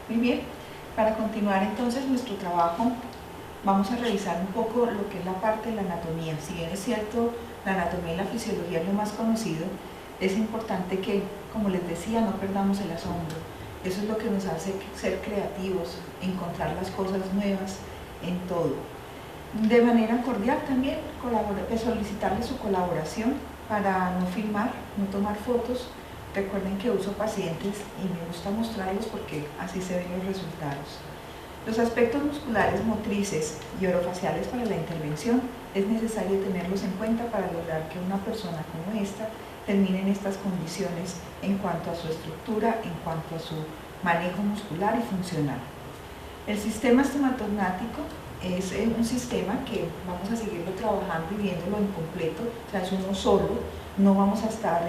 Muy bien, para continuar entonces nuestro trabajo vamos a revisar un poco lo que es la parte de la anatomía. Si bien es cierto, la anatomía y la fisiología es lo más conocido, es importante que, como les decía, no perdamos el asombro. Eso es lo que nos hace ser creativos, encontrar las cosas nuevas en todo. De manera cordial también, solicitarle su colaboración para no filmar, no tomar fotos. Recuerden que uso pacientes y me gusta mostrarlos porque así se ven los resultados. Los aspectos musculares, motrices y orofaciales para la intervención es necesario tenerlos en cuenta para lograr que una persona como esta termine en estas condiciones en cuanto a su estructura, en cuanto a su manejo muscular y funcional. El sistema estomatognático es un sistema que vamos a seguirlo trabajando y viéndolo en completo, o sea, es uno solo, no vamos a estar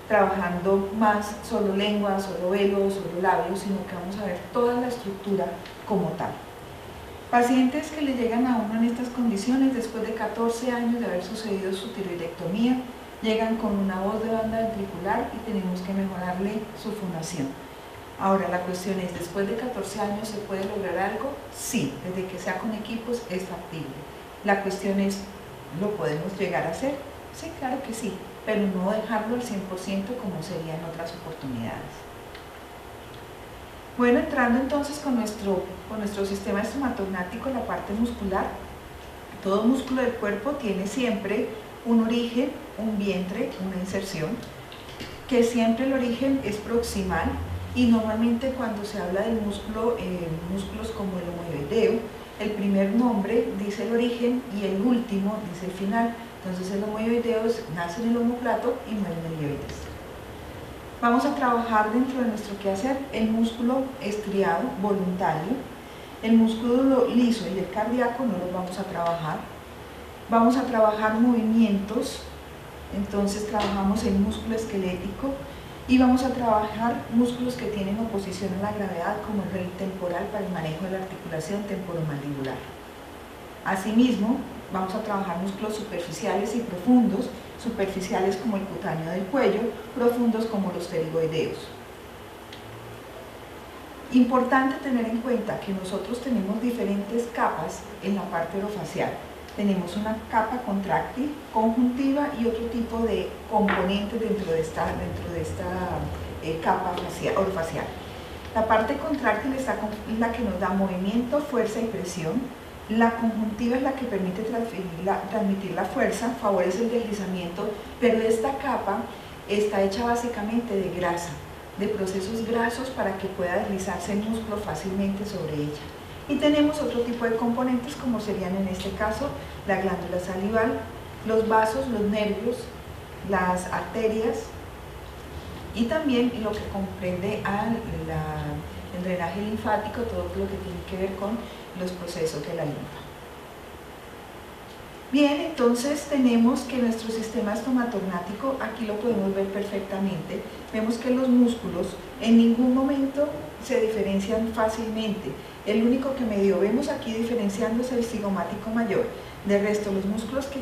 trabajando más solo lengua, solo velo, solo labios, sino que vamos a ver toda la estructura como tal. Pacientes que le llegan a uno en estas condiciones después de 14 años de haber sucedido su tiroidectomía, llegan con una voz de banda ventricular y tenemos que mejorarle su fonación. Ahora la cuestión es, ¿después de 14 años se puede lograr algo? Sí, desde que sea con equipos es factible. La cuestión es, ¿lo podemos llegar a hacer? Sí, claro que sí, pero no dejarlo al 100% como sería en otras oportunidades. Bueno, entrando entonces con nuestro sistema estomatognático, la parte muscular, todo músculo del cuerpo tiene siempre un origen, un vientre, una inserción, que siempre el origen es proximal y normalmente cuando se habla del músculo, músculos como el homoideeo, el primer nombre dice el origen y el último dice el final. Entonces el homoideeo nace en el omoplato y muere en el ilioides. Vamos a trabajar dentro de nuestro quehacer el músculo estriado voluntario, el músculo liso y el cardíaco no los vamos a trabajar. Vamos a trabajar movimientos, entonces trabajamos el músculo esquelético y vamos a trabajar músculos que tienen oposición a la gravedad como el rel temporal para el manejo de la articulación temporomandibular. Asimismo, vamos a trabajar músculos superficiales y profundos, superficiales como el cutáneo del cuello, profundos como los pterigoideos. Importante tener en cuenta que nosotros tenemos diferentes capas en la parte orofacial. Tenemos una capa contráctil, conjuntiva y otro tipo de componentes dentro de esta capa orofacial. La parte contráctil es la que nos da movimiento, fuerza y presión. La conjuntiva es la que permite transmitir la fuerza, favorece el deslizamiento, pero esta capa está hecha básicamente de grasa, de procesos grasos para que pueda deslizarse el músculo fácilmente sobre ella. Y tenemos otro tipo de componentes como serían en este caso la glándula salival, los vasos, los nervios, las arterias y también lo que comprende el drenaje linfático, todo lo que tiene que ver con los procesos de la linfa. Bien, entonces tenemos que nuestro sistema estomatognático, aquí lo podemos ver perfectamente, vemos que los músculos en ningún momento se diferencian fácilmente. El único que medio vemos aquí diferenciando es el cigomático mayor. De resto, los músculos que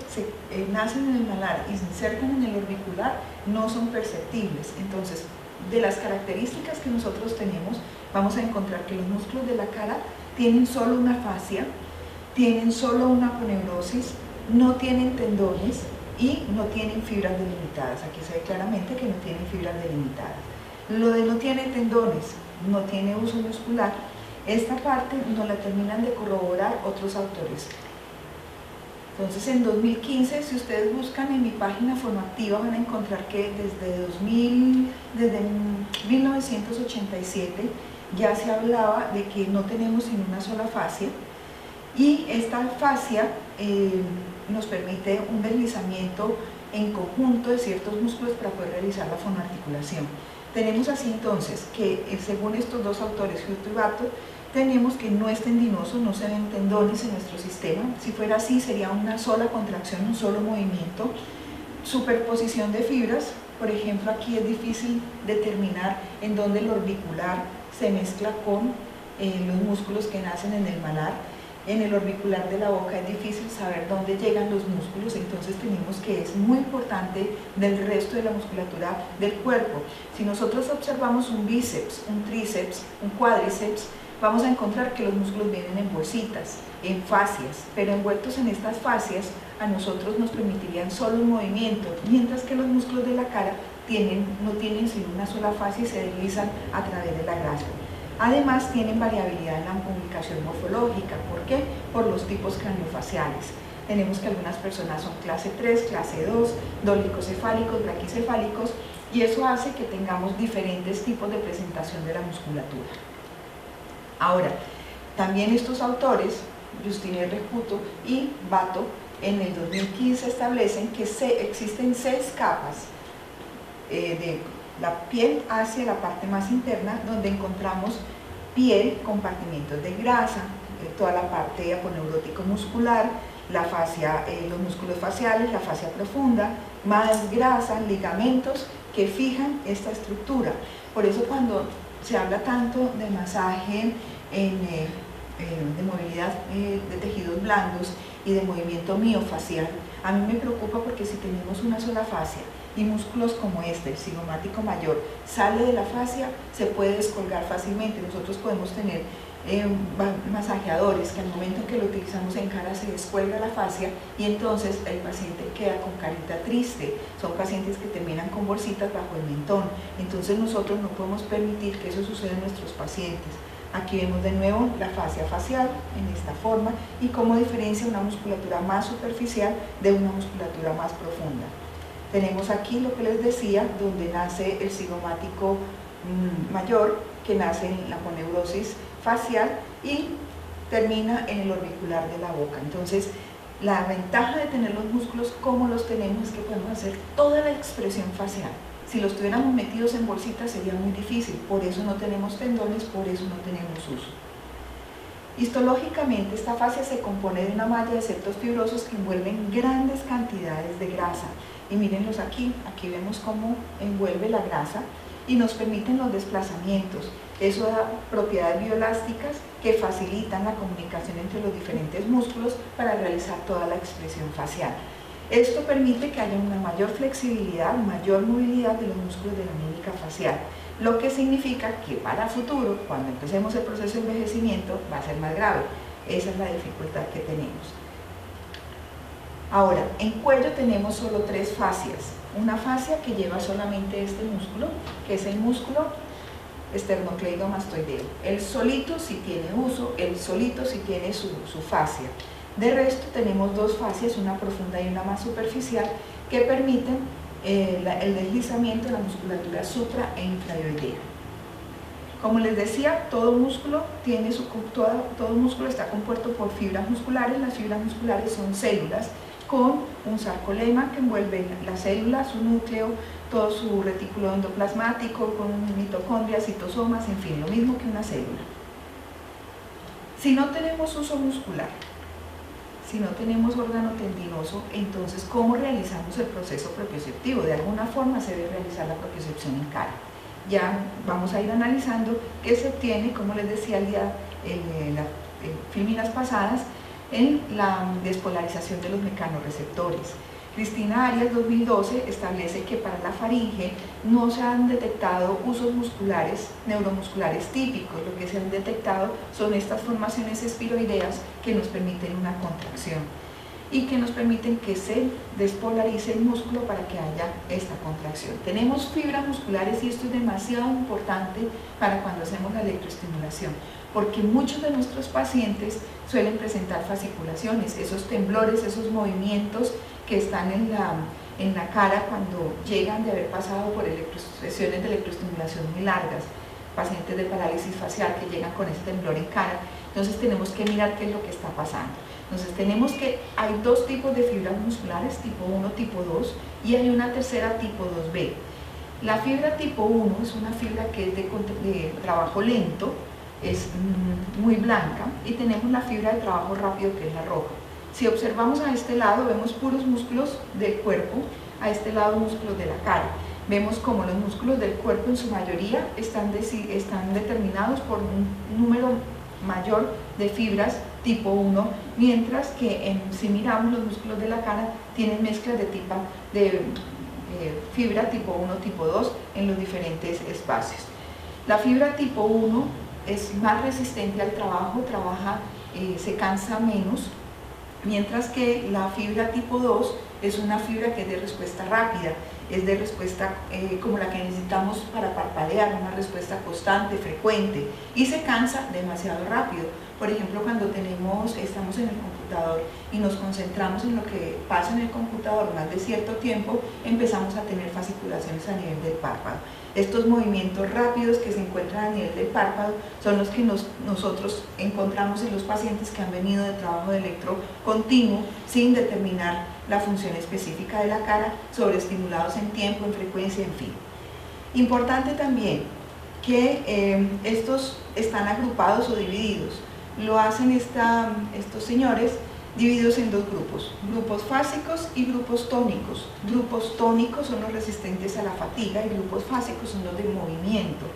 nacen en el malar y se insertan en el orbicular no son perceptibles. Entonces, de las características que nosotros tenemos, vamos a encontrar que los músculos de la cara tienen solo una fascia, tienen solo una aponeurosis, no tienen tendones y no tienen fibras delimitadas. Aquí se ve claramente que no tienen fibras delimitadas. Lo de no tiene tendones, no tiene uso muscular, esta parte nos la terminan de corroborar otros autores. Entonces en 2015, si ustedes buscan en mi página Fonoactiva, van a encontrar que desde 1987 ya se hablaba de que no tenemos sino una sola fascia y esta fascia nos permite un deslizamiento en conjunto de ciertos músculos para poder realizar la fonoarticulación. Tenemos así entonces que según estos dos autores, Hyuto y Bato, tenemos que no es tendinoso, no se ven tendones en nuestro sistema. Si fuera así sería una sola contracción, un solo movimiento. Superposición de fibras, por ejemplo aquí es difícil determinar en dónde el orbicular se mezcla con los músculos que nacen en el malar. En el orbicular de la boca es difícil saber dónde llegan los músculos, entonces tenemos que es muy importante del resto de la musculatura del cuerpo. Si nosotros observamos un bíceps, un tríceps, un cuádriceps, vamos a encontrar que los músculos vienen en bolsitas, en fascias, pero envueltos en estas fascias a nosotros nos permitirían solo un movimiento, mientras que los músculos de la cara no tienen sino una sola fascia y se deslizan a través de la grasa. Además tienen variabilidad en la comunicación morfológica. ¿Por qué? Por los tipos craniofaciales. Tenemos que algunas personas son clase 3, clase 2, dolicocefálicos, braquicefálicos, y eso hace que tengamos diferentes tipos de presentación de la musculatura. Ahora, también estos autores, Justin R. Couto y Bato, en el 2015 establecen que existen 6 capas de la piel hacia la parte más interna, donde encontramos piel, compartimientos de grasa, toda la parte aponeurótico muscular, la fascia, los músculos faciales, la fascia profunda, más grasa, ligamentos que fijan esta estructura. Por eso cuando se habla tanto de masaje de movilidad de tejidos blandos y de movimiento miofacial, a mí me preocupa porque si tenemos una sola fascia y músculos como este, el cigomático mayor, sale de la fascia, se puede descolgar fácilmente. Nosotros podemos tener masajeadores que al momento que lo utilizamos en cara se descuelga la fascia y entonces el paciente queda con carita triste. Son pacientes que terminan con bolsitas bajo el mentón. Entonces nosotros no podemos permitir que eso suceda en nuestros pacientes. Aquí vemos de nuevo la fascia facial en esta forma y cómo diferencia una musculatura más superficial de una musculatura más profunda. Tenemos aquí lo que les decía, donde nace el cigomático mayor, que nace en la aponeurosis facial y termina en el orbicular de la boca. Entonces, la ventaja de tener los músculos como los tenemos es que podemos hacer toda la expresión facial. Si los tuviéramos metidos en bolsitas sería muy difícil, por eso no tenemos tendones, por eso no tenemos uso. Histológicamente, esta fascia se compone de una malla de septos fibrosos que envuelven grandes cantidades de grasa. Y mírenlos aquí, aquí vemos cómo envuelve la grasa y nos permiten los desplazamientos. Eso da propiedades bioelásticas que facilitan la comunicación entre los diferentes músculos para realizar toda la expresión facial. Esto permite que haya una mayor flexibilidad, mayor movilidad de los músculos de la mímica facial, lo que significa que para futuro, cuando empecemos el proceso de envejecimiento, va a ser más grave. Esa es la dificultad que tenemos. Ahora, en cuello tenemos solo 3 fascias. Una fascia que lleva solamente este músculo, que es el músculo esternocleidomastoideo. Él solito sí tiene uso, él solito sí tiene su fascia. De resto tenemos 2 fascias, una profunda y una más superficial, que permiten el deslizamiento de la musculatura supra e infraoidea. Como les decía, todo músculo está compuesto por fibras musculares. Las fibras musculares son células con un sarcolema que envuelve la célula, su núcleo, todo su retículo endoplasmático, con mitocondrias, citosomas, en fin, lo mismo que una célula. Si no tenemos uso muscular, si no tenemos órgano tendinoso, entonces ¿cómo realizamos el proceso propioceptivo? De alguna forma se debe realizar la propiocepción en cara. Ya vamos a ir analizando qué se obtiene, como les decía en filminas pasadas, en la despolarización de los mecanorreceptores. Cristina Arias, 2012, establece que para la faringe no se han detectado usos musculares, neuromusculares típicos. Lo que se han detectado son estas formaciones espiroideas que nos permiten una contracción y que nos permiten que se despolarice el músculo para que haya esta contracción. Tenemos fibras musculares y esto es demasiado importante para cuando hacemos la electroestimulación, porque muchos de nuestros pacientes suelen presentar fasciculaciones, esos temblores, esos movimientos que están en la cara cuando llegan de haber pasado por sesiones de electroestimulación muy largas, pacientes de parálisis facial que llegan con ese temblor en cara. Entonces tenemos que mirar qué es lo que está pasando. Entonces tenemos que hay 2 tipos de fibras musculares, tipo 1, tipo 2, y hay una tercera tipo 2B. La fibra tipo 1 es una fibra que es de trabajo lento, es muy blanca, y tenemos la fibra de trabajo rápido, que es la roja. Si observamos a este lado, vemos puros músculos del cuerpo, a este lado músculos de la cara. Vemos como los músculos del cuerpo en su mayoría están determinados por un número mayor de fibras tipo 1, mientras que si miramos los músculos de la cara tienen mezclas de fibra tipo 1, tipo 2 en los diferentes espacios. La fibra tipo 1 es más resistente al trabajo, se cansa menos, mientras que la fibra tipo 2 es una fibra que es de respuesta rápida, es de respuesta como la que necesitamos para parpadear, una respuesta constante, frecuente, y se cansa demasiado rápido. Por ejemplo, cuando estamos en el computador y nos concentramos en lo que pasa en el computador más de cierto tiempo, empezamos a tener fasciculaciones a nivel del párpado. Estos movimientos rápidos que se encuentran a nivel del párpado son los que nosotros encontramos en los pacientes que han venido de trabajo de electro continuo sin determinar la función específica de la cara, sobreestimulados en tiempo, en frecuencia, en fin. Importante también que estos están agrupados o divididos. Lo hacen estos señores divididos en dos grupos, grupos fásicos y grupos tónicos. Grupos tónicos son los resistentes a la fatiga y grupos fásicos son los de movimiento.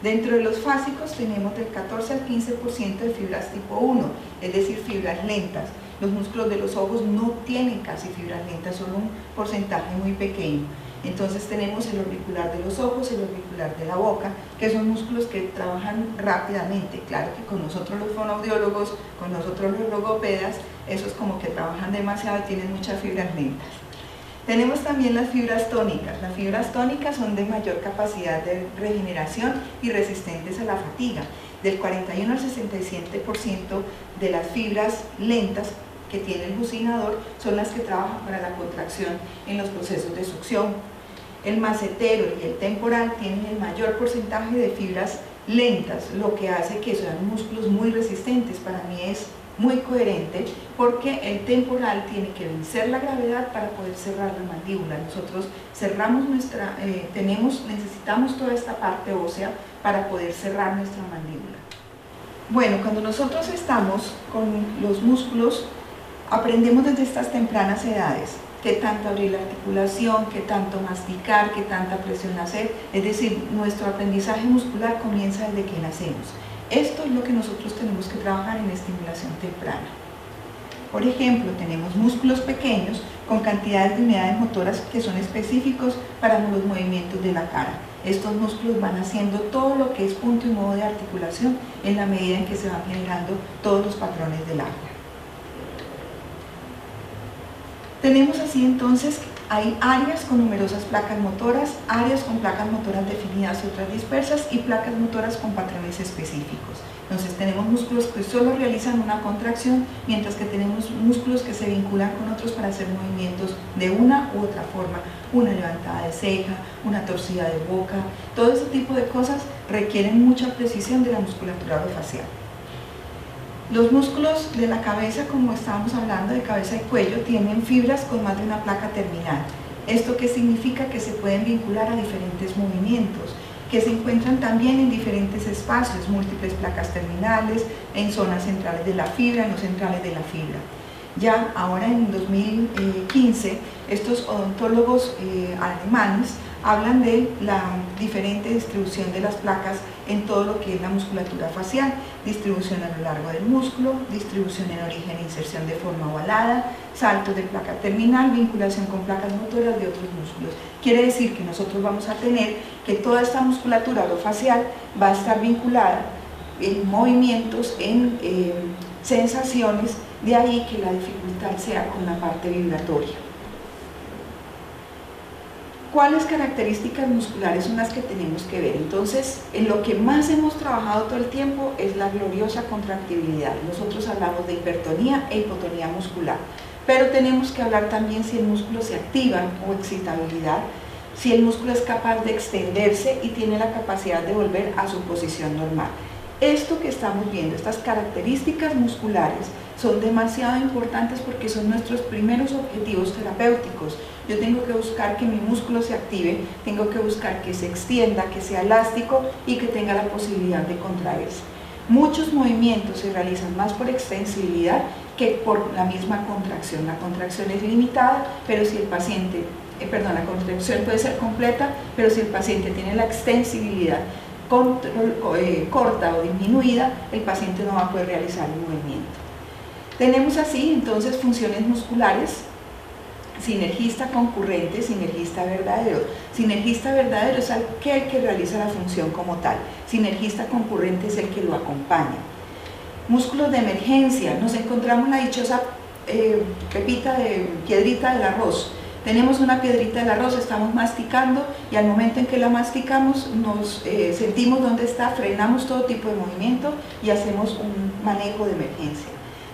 Dentro de los fásicos tenemos del 14 al 15% de fibras tipo 1, es decir, fibras lentas. Los músculos de los ojos no tienen casi fibras lentas, solo un porcentaje muy pequeño. Entonces tenemos el auricular de los ojos, el auricular de la boca, que son músculos que trabajan rápidamente. Claro que con nosotros los fonoaudiólogos, con nosotros los logopedas, esos como que trabajan demasiado y tienen muchas fibras lentas. Tenemos también las fibras tónicas. Las fibras tónicas son de mayor capacidad de regeneración y resistentes a la fatiga. Del 41 al 67% de las fibras lentas que tiene el bucinador son las que trabajan para la contracción en los procesos de succión. El macetero y el temporal tienen el mayor porcentaje de fibras lentas, lo que hace que sean músculos muy resistentes. Para mí es muy coherente porque el temporal tiene que vencer la gravedad para poder cerrar la mandíbula. Nosotros cerramos necesitamos toda esta parte ósea para poder cerrar nuestra mandíbula. Bueno, cuando nosotros estamos con los músculos, aprendemos desde estas tempranas edades qué tanto abrir la articulación, qué tanto masticar, qué tanta presión hacer, es decir, nuestro aprendizaje muscular comienza desde que nacemos. Esto es lo que nosotros tenemos que trabajar en estimulación temprana. Por ejemplo, tenemos músculos pequeños con cantidades de unidades motoras que son específicos para los movimientos de la cara. Estos músculos van haciendo todo lo que es punto y modo de articulación en la medida en que se van generando todos los patrones del habla. Tenemos así entonces, hay áreas con numerosas placas motoras, áreas con placas motoras definidas y otras dispersas y placas motoras con patrones específicos. Entonces tenemos músculos que solo realizan una contracción, mientras que tenemos músculos que se vinculan con otros para hacer movimientos de una u otra forma, una levantada de ceja, una torcida de boca, todo ese tipo de cosas requieren mucha precisión de la musculatura orofacial. Los músculos de la cabeza, como estábamos hablando de cabeza y cuello, tienen fibras con más de una placa terminal. ¿Esto qué significa? Que se pueden vincular a diferentes movimientos, que se encuentran también en diferentes espacios, múltiples placas terminales, en zonas centrales de la fibra, en los centrales de la fibra. Ya ahora en 2015, estos odontólogos alemanes hablan de la diferente distribución de las placas en todo lo que es la musculatura facial, distribución a lo largo del músculo, distribución en origen e inserción de forma ovalada, saltos de placa terminal, vinculación con placas motoras de otros músculos. Quiere decir que nosotros vamos a tener que toda esta musculatura orofacial va a estar vinculada en movimientos, en sensaciones, de ahí que la dificultad sea con la parte vibratoria. ¿Cuáles características musculares son las que tenemos que ver? Entonces, en lo que más hemos trabajado todo el tiempo es la gloriosa contractibilidad. Nosotros hablamos de hipertonía e hipotonía muscular, pero tenemos que hablar también si el músculo se activa o excitabilidad, si el músculo es capaz de extenderse y tiene la capacidad de volver a su posición normal. Esto que estamos viendo, estas características musculares, son demasiado importantes porque son nuestros primeros objetivos terapéuticos. Yo tengo que buscar que mi músculo se active, tengo que buscar que se extienda, que sea elástico y que tenga la posibilidad de contraerse. Muchos movimientos se realizan más por extensibilidad que por la misma contracción. La contracción es limitada, pero si el paciente, la contracción puede ser completa, pero si el paciente tiene la extensibilidad corta o disminuida, el paciente no va a poder realizar el movimiento. Tenemos así entonces funciones musculares: sinergista concurrente, sinergista verdadero. Sinergista verdadero es aquel que realiza la función como tal. Sinergista concurrente es el que lo acompaña. Músculos de emergencia: nos encontramos la dichosa piedrita del arroz. Tenemos una piedrita del arroz, estamos masticando y al momento en que la masticamos nos sentimos dónde está, frenamos todo tipo de movimiento y hacemos un manejo de emergencia.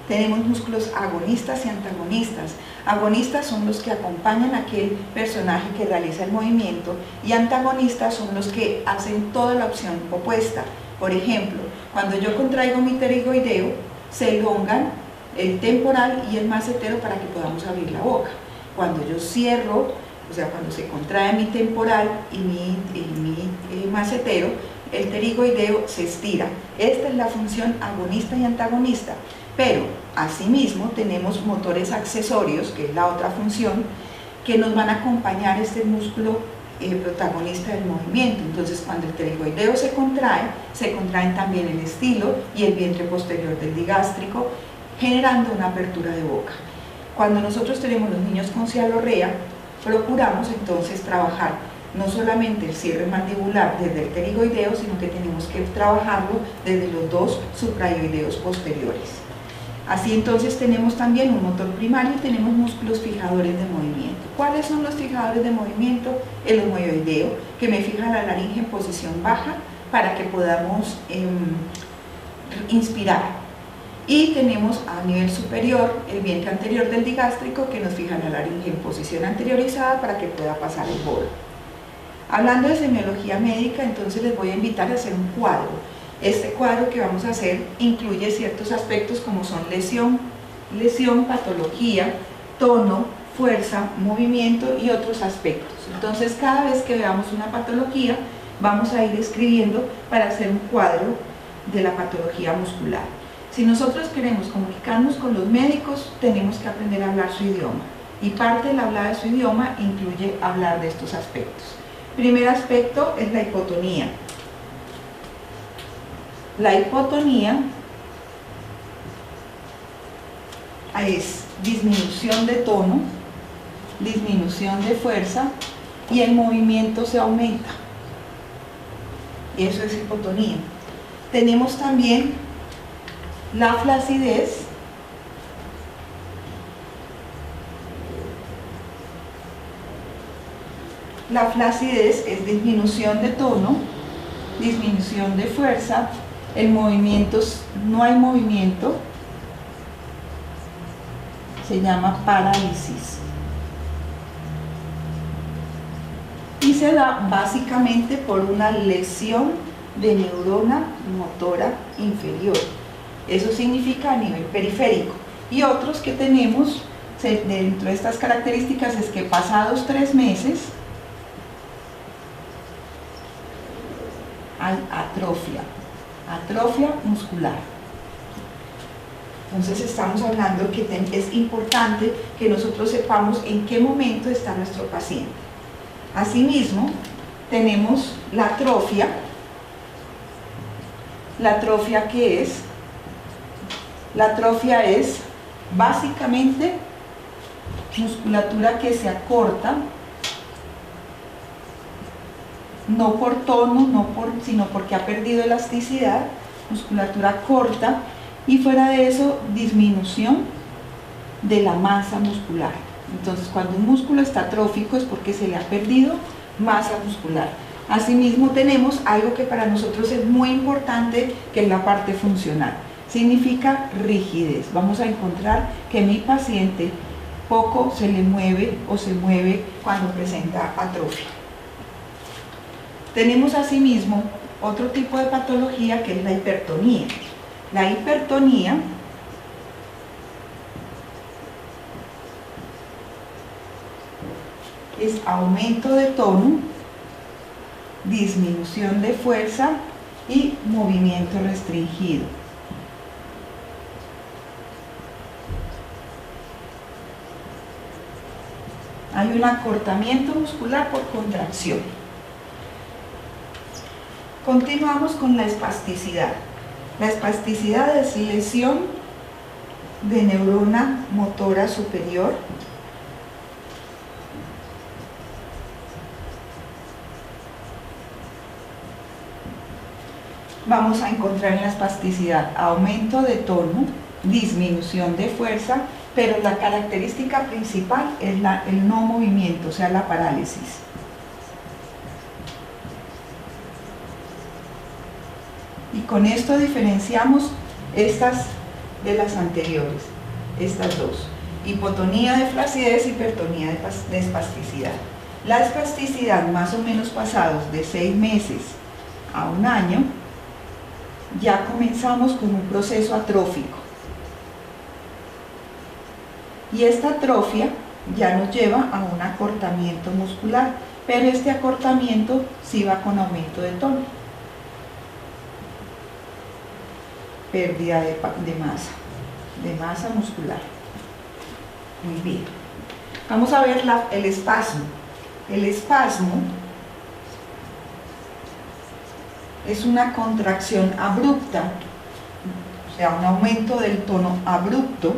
Tenemos músculos agonistas y antagonistas. Agonistas son los que acompañan a aquel personaje que realiza el movimiento y antagonistas son los que hacen toda la opción opuesta. Por ejemplo, cuando yo contraigo mi pterigoideo, se elongan el temporal y el macetero para que podamos abrir la boca. Cuando yo cierro, o sea, cuando se contrae mi temporal y mi macetero, el pterigoideo se estira. Esta es la función agonista y antagonista. Pero, asimismo, tenemos motores accesorios, que es la otra función, que nos van a acompañar este músculo protagonista del movimiento. Entonces, cuando el pterigoideo se contraen también el estilo y el vientre posterior del digástrico, generando una apertura de boca. Cuando nosotros tenemos los niños con cialorrea, procuramos entonces trabajar no solamente el cierre mandibular desde el pterigoideo, sino que tenemos que trabajarlo desde los dos suprayoideos posteriores. Así entonces tenemos también un motor primario y tenemos músculos fijadores de movimiento. ¿Cuáles son los fijadores de movimiento? El homoioideo, que me fija la laringe en posición baja para que podamos inspirar. Y tenemos a nivel superior el vientre anterior del digástrico, que nos fija la laringe en posición anteriorizada para que pueda pasar el bolo. Hablando de semiología médica, entonces les voy a invitar a hacer un cuadro. Este cuadro que vamos a hacer incluye ciertos aspectos como son lesión, patología, tono, fuerza, movimiento y otros aspectos. Entonces, cada vez que veamos una patología, vamos a ir escribiendo para hacer un cuadro de la patología muscular. Si nosotros queremos comunicarnos con los médicos, tenemos que aprender a hablar su idioma. Y parte del hablar de su idioma incluye hablar de estos aspectos. Primer aspecto es la hipotonía. La hipotonía es disminución de tono, disminución de fuerza y el movimiento se aumenta. Eso es hipotonía. Tenemos también la flacidez. La flacidez es disminución de tono, disminución de fuerza, el movimiento, no hay movimiento, se llama parálisis. Y se da básicamente por una lesión de neurona motora inferior. Eso significa a nivel periférico. Y otros que tenemos dentro de estas características es que pasados 3 meses hay atrofia muscular. Entonces estamos hablando que es importante que nosotros sepamos en qué momento está nuestro paciente. Asimismo, tenemos la atrofia. ¿La atrofia qué es? La atrofia es básicamente musculatura que se acorta, no por tono, sino porque ha perdido elasticidad, musculatura corta, y fuera de eso, disminución de la masa muscular. Entonces, cuando un músculo está atrófico es porque se le ha perdido masa muscular. Asimismo, tenemos algo que para nosotros es muy importante, que es la parte funcional. Significa rigidez. Vamos a encontrar que mi paciente poco se le mueve o se mueve cuando presenta atrofia. Tenemos asimismo otro tipo de patología que es la hipertonía. La hipertonía es aumento de tono, disminución de fuerza y movimiento restringido. Hay un acortamiento muscular por contracción. Continuamos con la espasticidad. La espasticidad es lesión de neurona motora superior vamos a encontrar en la espasticidad aumento de tono, disminución de fuerza, pero la característica principal es el no movimiento, o sea, la parálisis. Y con esto diferenciamos estas de las anteriores, estas dos: hipotonía de flacidez, hipertonía de espasticidad. La espasticidad, más o menos pasados de 6 meses a 1 año, ya comenzamos con un proceso atrófico. Y esta atrofia ya nos lleva a un acortamiento muscular, pero este acortamiento sí va con aumento de tono. Pérdida de masa muscular. Muy bien. Vamos a ver el espasmo. El espasmo es una contracción abrupta, o sea, un aumento del tono abrupto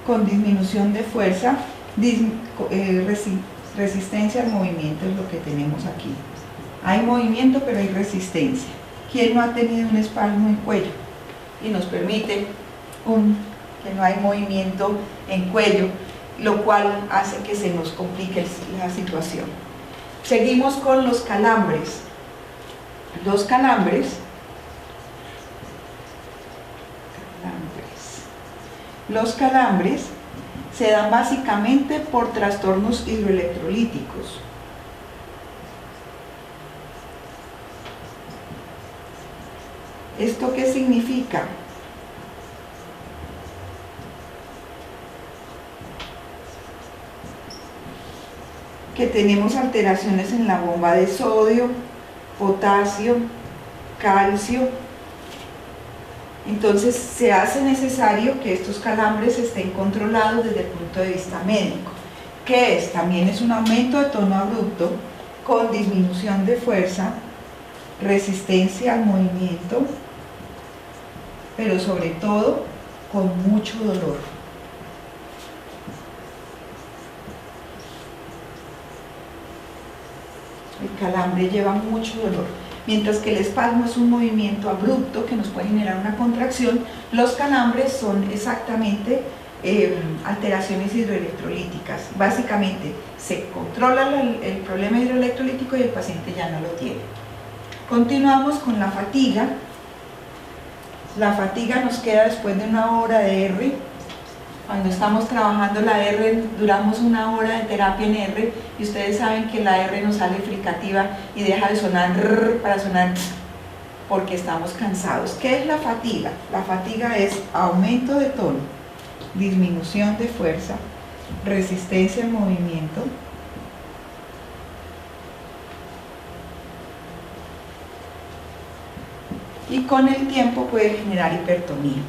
con disminución de fuerza, resistencia al movimiento es lo que tenemos aquí. Hay movimiento, pero hay resistencia. ¿Quién no ha tenido un espasmo en cuello? Y nos permite que no hay movimiento en cuello, lo cual hace que se nos complique la situación. Seguimos con los calambres. Los calambres se dan básicamente por trastornos hidroelectrolíticos. ¿Esto qué significa? Que tenemos alteraciones en la bomba de sodio, potasio, calcio. Entonces se hace necesario que estos calambres estén controlados desde el punto de vista médico. ¿Qué es? También es un aumento de tono abrupto con disminución de fuerza, resistencia al movimiento, pero sobre todo con mucho dolor. El calambre lleva mucho dolor. Mientras que el espasmo es un movimiento abrupto que nos puede generar una contracción, los calambres son exactamente alteraciones hidroelectrolíticas. Básicamente se controla el problema hidroelectrolítico y el paciente ya no lo tiene. Continuamos con la fatiga. La fatiga nos queda después de 1 hora de R. Cuando estamos trabajando la R, duramos 1 hora de terapia en R y ustedes saben que la R nos sale fricativa y deja de sonar R para sonar R porque estamos cansados. ¿Qué es la fatiga? La fatiga es aumento de tono, disminución de fuerza, resistencia al movimiento, y con el tiempo puede generar hipertonía.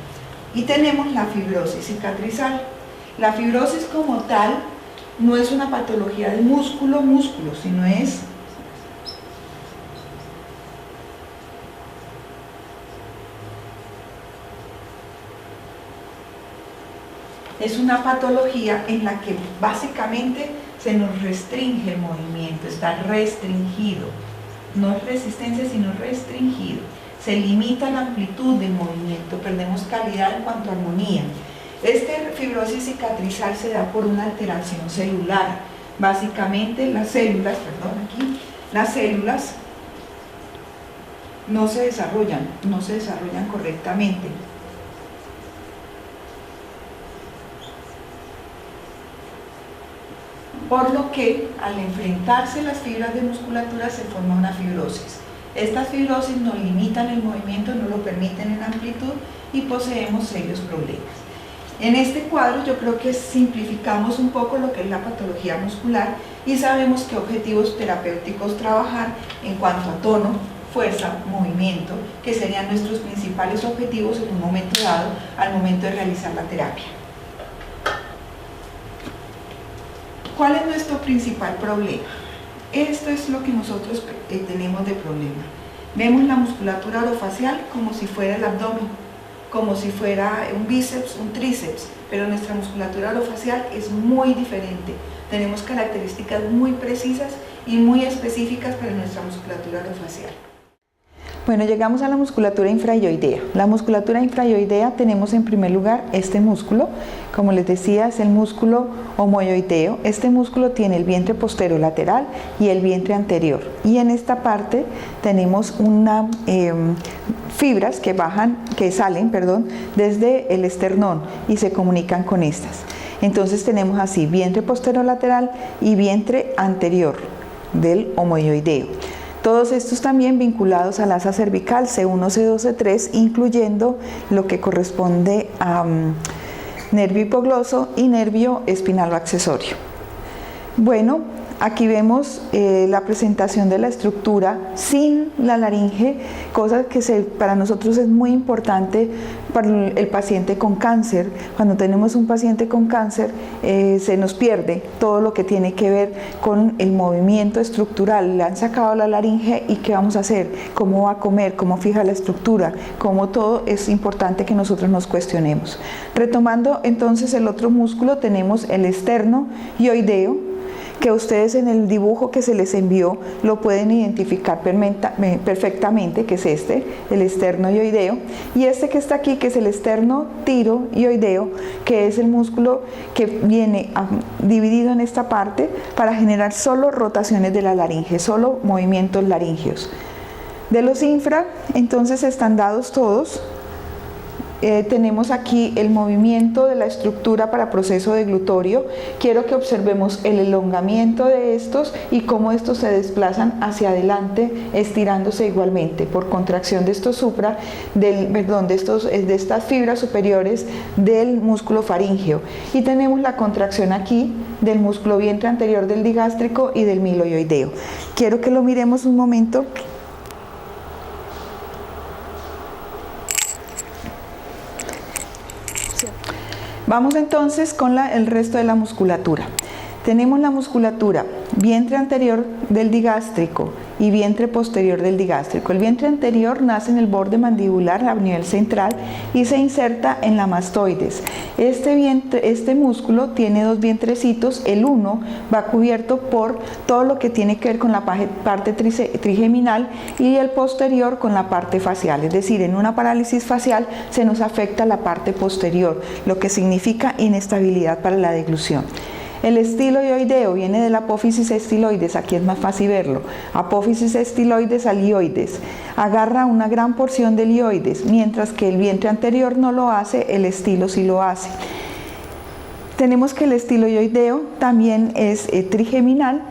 Y tenemos la fibrosis cicatrizal. La fibrosis como tal no es una patología de músculo, sino es una patología en la que básicamente se nos restringe el movimiento, está restringido. No es resistencia, sino restringido. Se limita la amplitud del movimiento, perdemos calidad en cuanto a armonía. Esta fibrosis cicatrizal se da por una alteración celular. Básicamente las células no se desarrollan correctamente. Por lo que al enfrentarse las fibras de musculatura se forma una fibrosis. Estas fibrosis nos limitan el movimiento, no lo permiten en amplitud y poseemos serios problemas. En este cuadro yo creo que simplificamos un poco lo que es la patología muscular y sabemos qué objetivos terapéuticos trabajar en cuanto a tono, fuerza, movimiento, que serían nuestros principales objetivos en un momento dado al momento de realizar la terapia. ¿Cuál es nuestro principal problema? Esto es lo que nosotros tenemos de problema. Vemos la musculatura orofacial como si fuera el abdomen, como si fuera un bíceps, un tríceps, pero nuestra musculatura orofacial es muy diferente. Tenemos características muy precisas y muy específicas para nuestra musculatura orofacial. Bueno, llegamos a la musculatura infrayoidea. La musculatura infrayoidea tenemos en primer lugar este músculo. Como les decía, es el músculo omoyoideo. Este músculo tiene el vientre posterolateral y el vientre anterior. Y en esta parte tenemos unas fibras que salen desde el esternón y se comunican con estas. Entonces tenemos así vientre posterolateral y vientre anterior del omoyoideo. Todos estos también vinculados al asa cervical C1, C2, C3, incluyendo lo que corresponde a nervio hipogloso y nervio espinal accesorio. Bueno, aquí vemos la presentación de la estructura sin la laringe, cosa que para nosotros es muy importante para el paciente con cáncer. Cuando tenemos un paciente con cáncer se nos pierde todo lo que tiene que ver con el movimiento estructural. Le han sacado la laringe y ¿qué vamos a hacer? ¿Cómo va a comer? ¿Cómo fija la estructura? ¿Cómo todo? Es importante que nosotros nos cuestionemos. Retomando entonces el otro músculo, tenemos el esternoioideo, que ustedes en el dibujo que se les envió lo pueden identificar perfectamente, que es el esternoioideo, y este que está aquí, que es el esternotiroioideo, que es el músculo que viene dividido en esta parte para generar solo rotaciones de la laringe, solo movimientos laringeos. De los infra, entonces están dados todos. Tenemos aquí el movimiento de la estructura para proceso deglutorio. Quiero que observemos el elongamiento de estos y cómo estos se desplazan hacia adelante, estirándose igualmente por contracción de estos de estas fibras superiores del músculo faríngeo. Y tenemos la contracción aquí del músculo vientre anterior del digástrico y del miloioideo. Quiero que lo miremos un momento. Vamos entonces con el resto de la musculatura. Tenemos la musculatura vientre anterior del digástrico y vientre posterior del digástrico. El vientre anterior nace en el borde mandibular a nivel central y se inserta en la mastoides. Este músculo tiene dos vientrecitos. El uno va cubierto por todo lo que tiene que ver con la parte trigeminal y el posterior con la parte facial. Es decir, en una parálisis facial se nos afecta la parte posterior, lo que significa inestabilidad para la deglución. El estiloioideo viene de la apófisis estiloides, aquí es más fácil verlo, apófisis estiloides al ioides, agarra una gran porción del ioides, mientras que el vientre anterior no lo hace, el estilo sí lo hace. Tenemos que el estiloioideo también es trigeminal,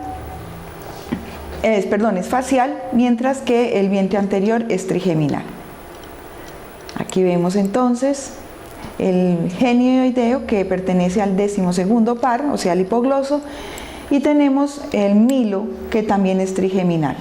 es facial, mientras que el vientre anterior es trigeminal. Aquí vemos entonces el genioideo, que pertenece al 12º par, o sea al hipogloso, y tenemos el milo, que también es trigeminal.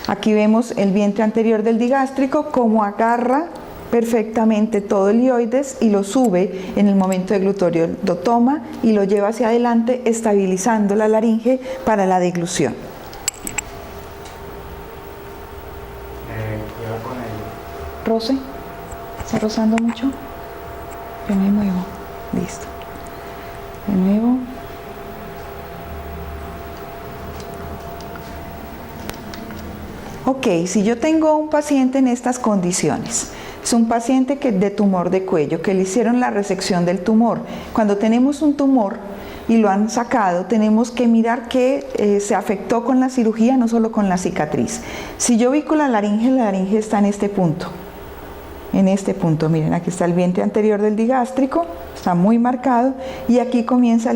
Aquí vemos el vientre anterior del digástrico, cómo agarra perfectamente todo el ioides y lo sube en el momento deglutorio, lo toma y lo lleva hacia adelante, estabilizando la laringe para la deglución. Roce, ¿está rozando mucho? Yo me muevo, listo. De nuevo. Ok, si yo tengo un paciente en estas condiciones, es un paciente de tumor de cuello, que le hicieron la resección del tumor. Cuando tenemos un tumor y lo han sacado, tenemos que mirar que se afectó con la cirugía, no solo con la cicatriz. Si yo ubico la laringe está en este punto. En este punto, miren, aquí está el vientre anterior del digástrico, está muy marcado, y aquí comienza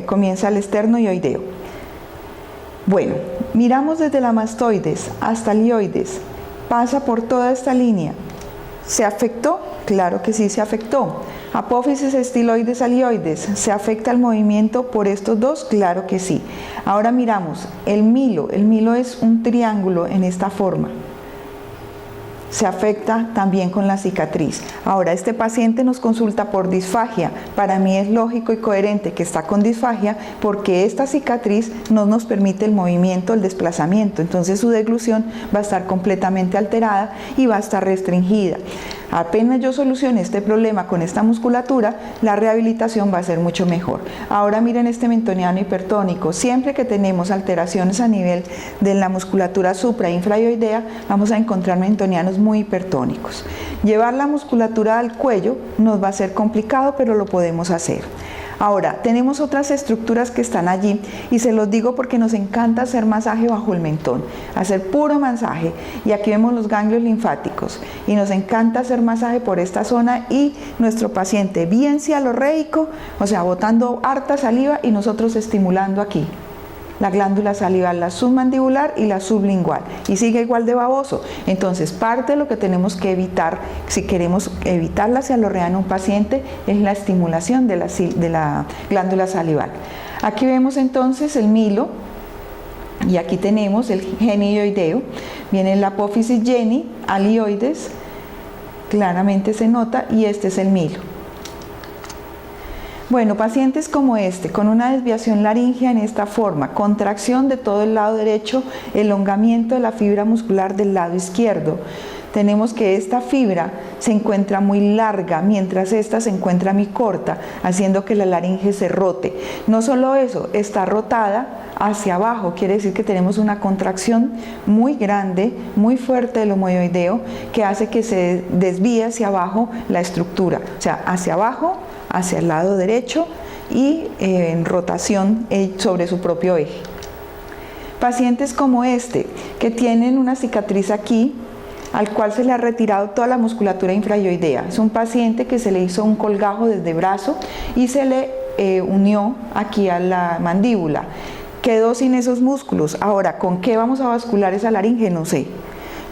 comienza el esternoioideo. Bueno, miramos desde la mastoides hasta el ioides, pasa por toda esta línea. ¿Se afectó? Claro que sí se afectó. Apófisis estiloides al ioides, ¿se afecta el movimiento por estos dos? Claro que sí. Ahora miramos el milo es un triángulo en esta forma. se afecta también con la cicatriz. Ahora, este paciente nos consulta por disfagia. Para mí es lógico y coherente que está con disfagia porque esta cicatriz no nos permite el movimiento, el desplazamiento. Entonces su deglución va a estar completamente alterada y va a estar restringida. Apenas yo solucione este problema con esta musculatura, la rehabilitación va a ser mucho mejor. Ahora miren este mentoniano hipertónico. Siempre que tenemos alteraciones a nivel de la musculatura supra e infraioidea, vamos a encontrar mentonianos muy hipertónicos. Llevar la musculatura al cuello nos va a ser complicado, pero lo podemos hacer. Ahora, tenemos otras estructuras que están allí y se los digo porque nos encanta hacer masaje bajo el mentón, hacer puro masaje. Y aquí vemos los ganglios linfáticos y nos encanta hacer masaje por esta zona y nuestro paciente bien cialorreico, o sea, botando harta saliva y nosotros estimulando aquí la glándula salival, la submandibular y la sublingual, y sigue igual de baboso. Entonces, parte de lo que tenemos que evitar, si queremos evitar la cialorrea en un paciente, es la estimulación de la glándula salival. Aquí vemos entonces el milo, y aquí tenemos el genioideo, viene la apófisis geni, alioides, claramente se nota, y este es el milo. Bueno, pacientes como este, con una desviación laríngea en esta forma, contracción de todo el lado derecho, elongamiento de la fibra muscular del lado izquierdo. Tenemos que esta fibra se encuentra muy larga, mientras esta se encuentra muy corta, haciendo que la laringe se rote. No solo eso, está rotada hacia abajo, quiere decir que tenemos una contracción muy grande, muy fuerte del homoioideo, que hace que se desvíe hacia abajo la estructura, o sea, hacia abajo, hacia el lado derecho y en rotación sobre su propio eje. Pacientes como este, que tienen una cicatriz aquí, al cual se le ha retirado toda la musculatura infraioidea. Es un paciente que se le hizo un colgajo desde brazo y se le unió aquí a la mandíbula. Quedó sin esos músculos. Ahora, ¿con qué vamos a bascular esa laringe? No sé.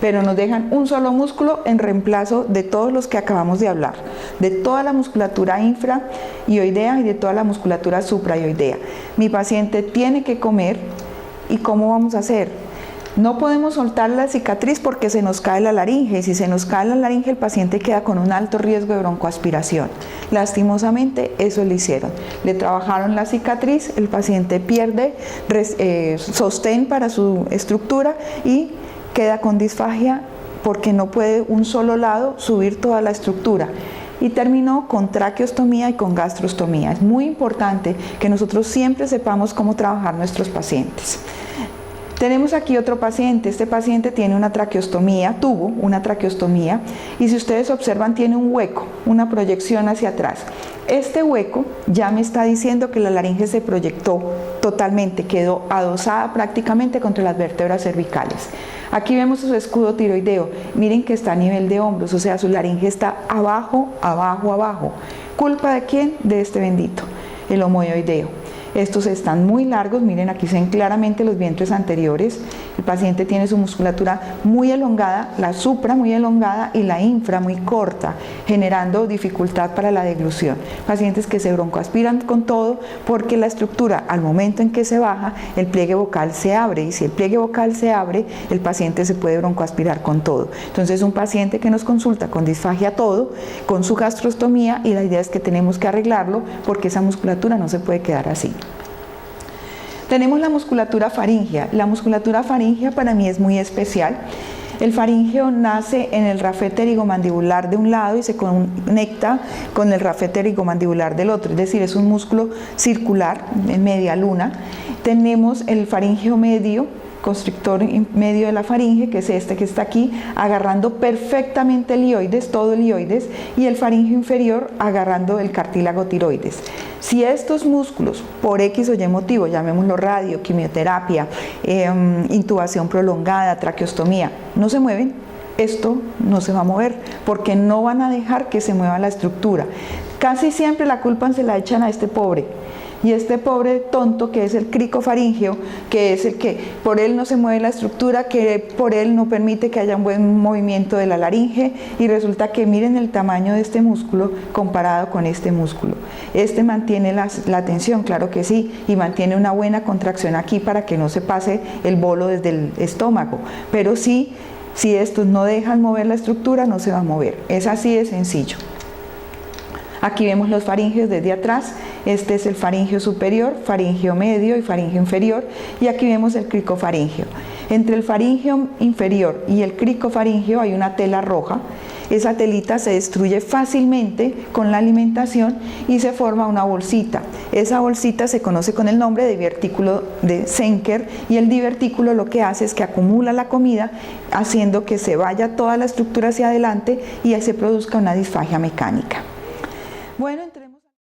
Pero nos dejan un solo músculo en reemplazo de todos los que acabamos de hablar, de toda la musculatura infraioidea y de toda la musculatura supraioidea. Mi paciente tiene que comer, ¿y cómo vamos a hacer? No podemos soltar la cicatriz porque se nos cae la laringe, y si se nos cae la laringe el paciente queda con un alto riesgo de broncoaspiración. Lastimosamente eso le hicieron, le trabajaron la cicatriz, el paciente pierde sostén para su estructura y queda con disfagia porque no puede un solo lado subir toda la estructura. Y terminó con traqueostomía y con gastrostomía. Es muy importante que nosotros siempre sepamos cómo trabajar nuestros pacientes. Tenemos aquí otro paciente. Este paciente tiene una traqueostomía, tuvo una traqueostomía, y si ustedes observan tiene un hueco, una proyección hacia atrás. Este hueco ya me está diciendo que la laringe se proyectó totalmente, quedó adosada prácticamente contra las vértebras cervicales. Aquí vemos su escudo tiroideo, miren que está a nivel de hombros, o sea, su laringe está abajo, abajo, abajo. ¿Culpa de quién? De este bendito, el homoioideo. Estos están muy largos, miren aquí se ven claramente los vientres anteriores. El paciente tiene su musculatura muy elongada, la supra muy elongada y la infra muy corta, generando dificultad para la deglución. Pacientes que se broncoaspiran con todo porque la estructura al momento en que se baja, el pliegue vocal se abre, y si el pliegue vocal se abre, el paciente se puede broncoaspirar con todo. Entonces un paciente que nos consulta con disfagia todo, con su gastrostomía, y la idea es que tenemos que arreglarlo porque esa musculatura no se puede quedar así. Tenemos la musculatura faríngea. La musculatura faríngea para mí es muy especial. El faríngeo nace en el rafe pterigomandibular de un lado y se conecta con el rafe pterigomandibular del otro, es decir, es un músculo circular en media luna. Tenemos el faríngeo medio, constrictor medio de la faringe, que es este que está aquí, agarrando perfectamente el ioides, todo el ioides, y el faríngeo inferior agarrando el cartílago tiroides. Si estos músculos, por X o Y motivo, llamémoslo radio, quimioterapia, intubación prolongada, traqueostomía, no se mueven, esto no se va a mover porque no van a dejar que se mueva la estructura. Casi siempre la culpa se la echan a este pobre. Y este pobre tonto que es el cricofaríngeo, que es el que por él no se mueve la estructura, que por él no permite que haya un buen movimiento de la laringe, y resulta que miren el tamaño de este músculo comparado con este músculo. Este mantiene la tensión, claro que sí, y mantiene una buena contracción aquí para que no se pase el bolo desde el estómago, pero sí Si estos no dejan mover la estructura, no se va a mover. Es así de sencillo. Aquí vemos los faríngeos desde atrás. Este es el faríngeo superior, faríngeo medio y faríngeo inferior. Y aquí vemos el cricofaríngeo. Entre el faríngeo inferior y el cricofaríngeo hay una tela roja. Esa telita se destruye fácilmente con la alimentación y se forma una bolsita. Esa bolsita se conoce con el nombre de divertículo de Zenker, y el divertículo lo que hace es que acumula la comida, haciendo que se vaya toda la estructura hacia adelante y ahí se produzca una disfagia mecánica. Bueno,